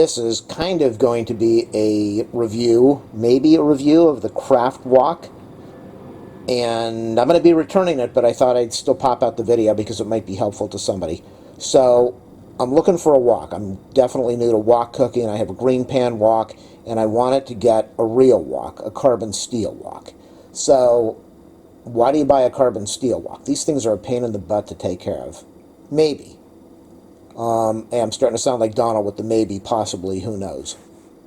This is kind of going to be a review, maybe a review of the Craft Wok. And I'm going to be returning it, but I thought I'd still pop out the video because it might be helpful to somebody. So I'm looking for a wok. I'm definitely new to wok cooking. I have a green pan wok, and I wanted to get a real wok, a carbon steel wok. So why do you buy a carbon steel wok? These things are a pain in the butt to take care of. Maybe. Hey, I'm starting to sound like Donald with the maybe, possibly, who knows.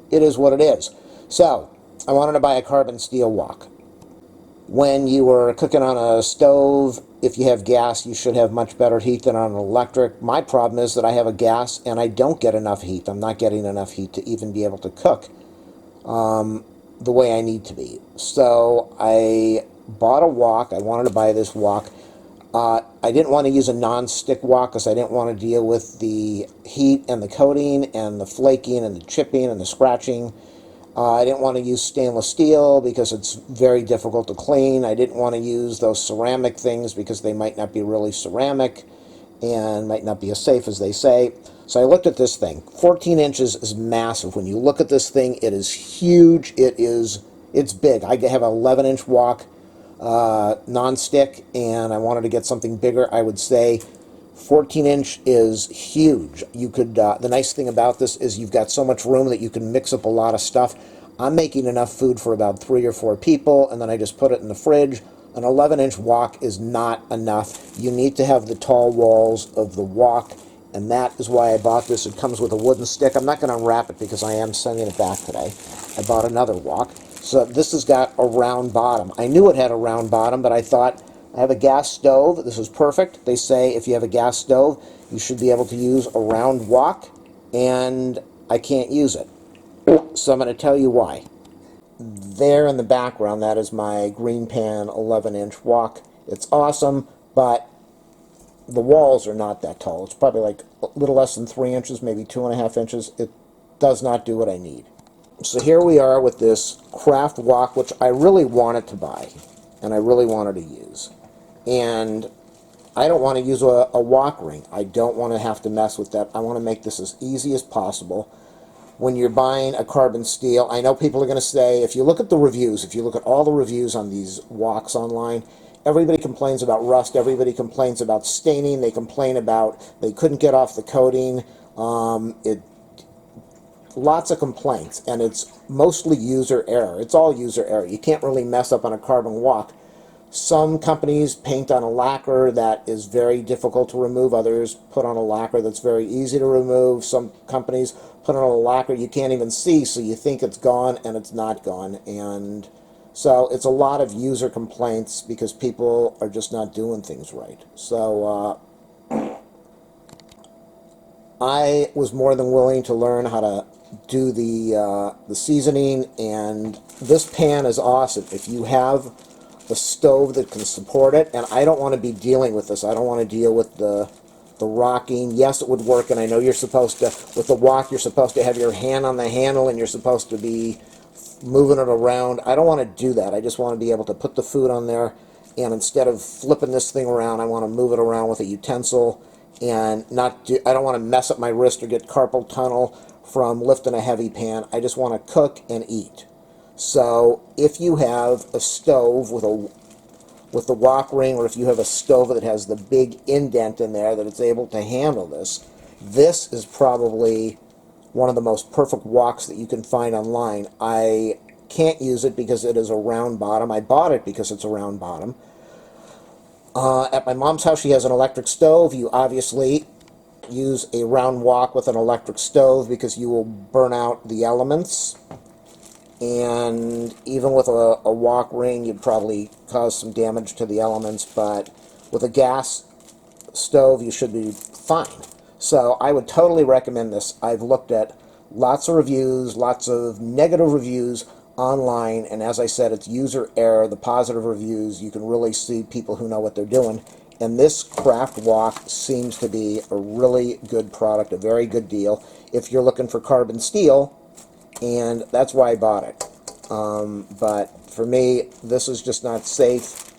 It is what it is. So I wanted to buy a carbon steel wok. When you are cooking on a stove, if you have gas, you should have much better heat than on an electric. My problem is that I have a gas and I don't get enough heat. I'm not getting enough heat to even be able to cook the way I need to be. So I bought a wok. I wanted to buy this wok. I didn't want to use a non-stick wok because I didn't want to deal with the heat and the coating and the flaking and the chipping and the scratching. I didn't want to use stainless steel because it's very difficult to clean. I didn't want to use those ceramic things because they might not be really ceramic and might not be as safe as they say. So I looked at this thing. 14 inches is massive. When you look at this thing, it is huge. It's big. I have an 11-inch wok, non-stick, and I wanted to get something bigger. I would say 14-inch is huge. You could, the nice thing about this is you've got so much room that you can mix up a lot of stuff. I'm making enough food for about 3 or 4 people, and then I just put it in the fridge. An 11-inch wok is not enough. You need to have the tall walls of the wok, and that is why I bought this. It comes with a wooden stick. I'm not going to unwrap it because I am sending it back today. I bought another wok. So this has got a round bottom. I knew it had a round bottom, but I thought, I have a gas stove. This is perfect. They say if you have a gas stove, you should be able to use a round wok, and I can't use it. So I'm going to tell you why. There in the background, that is my green pan 11-inch wok. It's awesome, but the walls are not that tall. It's probably like a little less than 3 inches, maybe 2.5 inches. It does not do what I need. So here we are with this Craft Wok, which I really wanted to buy, and I really wanted to use. And I don't want to use a wok ring. I don't want to have to mess with that. I want to make this as easy as possible. When you're buying a carbon steel, I know people are going to say, if you look at the reviews, if you look at all the reviews on these woks online, everybody complains about rust. Everybody complains about staining. They complain about they couldn't get off the coating. Lots of complaints, and it's mostly user error. It's all user error. You can't really mess up on a carbon wok. Some companies paint on a lacquer that is very difficult to remove. Others put on a lacquer that's very easy to remove. Some companies put on a lacquer you can't even see, so you think it's gone, and it's not gone. And so it's a lot of user complaints because people are just not doing things right. So I was more than willing to learn how to do the seasoning, and this pan is awesome. If you have a stove that can support it, and I don't want to be dealing with this. I don't want to deal with the rocking. Yes, it would work, and I know you're supposed to, with the wok, you're supposed to have your hand on the handle, and you're supposed to be moving it around. I don't want to do that. I just want to be able to put the food on there, and instead of flipping this thing around, I want to move it around with a utensil, and not do, I don't want to mess up my wrist or get carpal tunnel from lifting a heavy pan. I just want to cook and eat. So if you have a stove with the wok ring, or if you have a stove that has the big indent in there that it's able to handle this, this is probably one of the most perfect woks that you can find online. I can't use it because it is a round bottom. I bought it because it's a round bottom. At my mom's house, she has an electric stove. You obviously use a round wok with an electric stove because you will burn out the elements. And even with a wok ring, you'd probably cause some damage to the elements, but with a gas stove, you should be fine. So I would totally recommend this. I've looked at lots of reviews, lots of negative reviews online, and as I said, it's user error. The positive reviews, you can really see people who know what they're doing. And this Craft Wok seems to be a really good product, a very good deal if you're looking for carbon steel, and that's why I bought it. But for me, this is just not safe,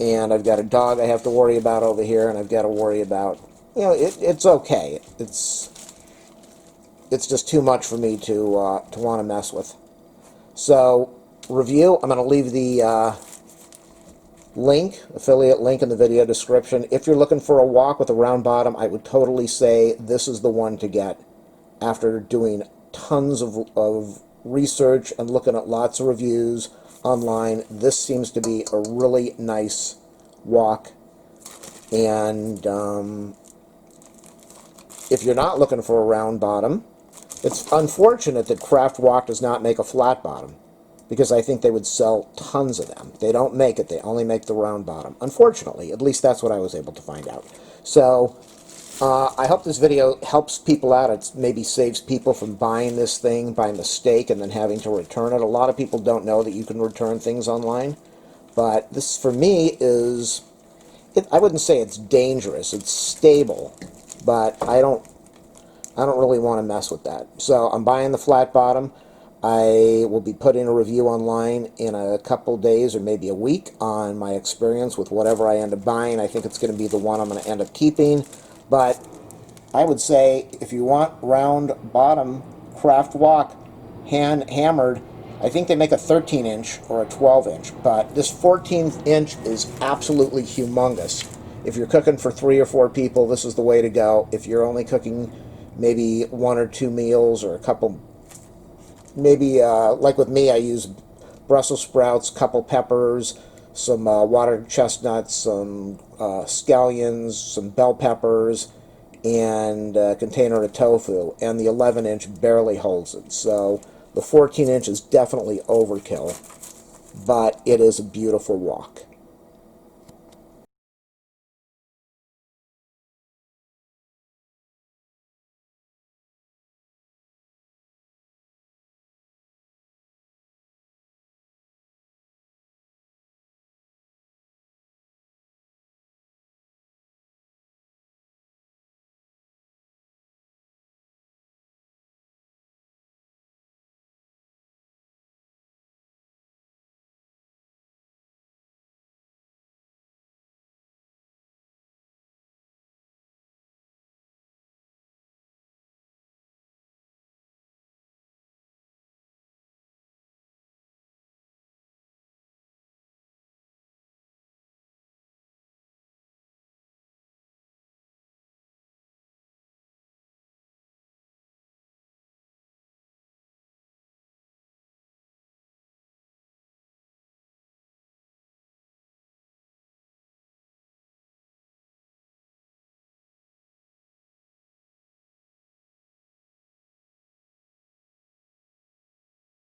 and I've got a dog I have to worry about over here, and I've got to worry about, you know, it's okay. It's it's just too much for me to want to mess with. So, review, I'm going to leave the affiliate link in the video description. If you're looking for a wok with a round bottom, I would totally say this is the one to get. After doing tons of research and looking at lots of reviews online, this seems to be a really nice wok. And if you're not looking for a round bottom, it's unfortunate that Kraft Wok does not make a flat bottom, because I think they would sell tons of them. They don't make it. They only make the round bottom. Unfortunately, at least that's what I was able to find out. So I hope this video helps people out. It maybe saves people from buying this thing by mistake and then having to return it. A lot of people don't know that you can return things online. But this, for me, is... I wouldn't say it's dangerous. It's stable. But I don't really want to mess with that. So I'm buying the flat bottom. I will be putting a review online in a couple days or maybe a week on my experience with whatever I end up buying. I think it's going to be the one I'm going to end up keeping. But I would say if you want round bottom Kraft Wok hand hammered, I think they make a 13-inch or a 12-inch. But this 14-inch is absolutely humongous. If you're cooking for 3 or 4 people, this is the way to go. If you're only cooking maybe 1 or 2 meals or a couple, maybe like with me, I use Brussels sprouts, couple peppers, some watered chestnuts, some scallions, some bell peppers, and a container of tofu. And the 11-inch barely holds it. So the 14-inch is definitely overkill, but it is a beautiful wok.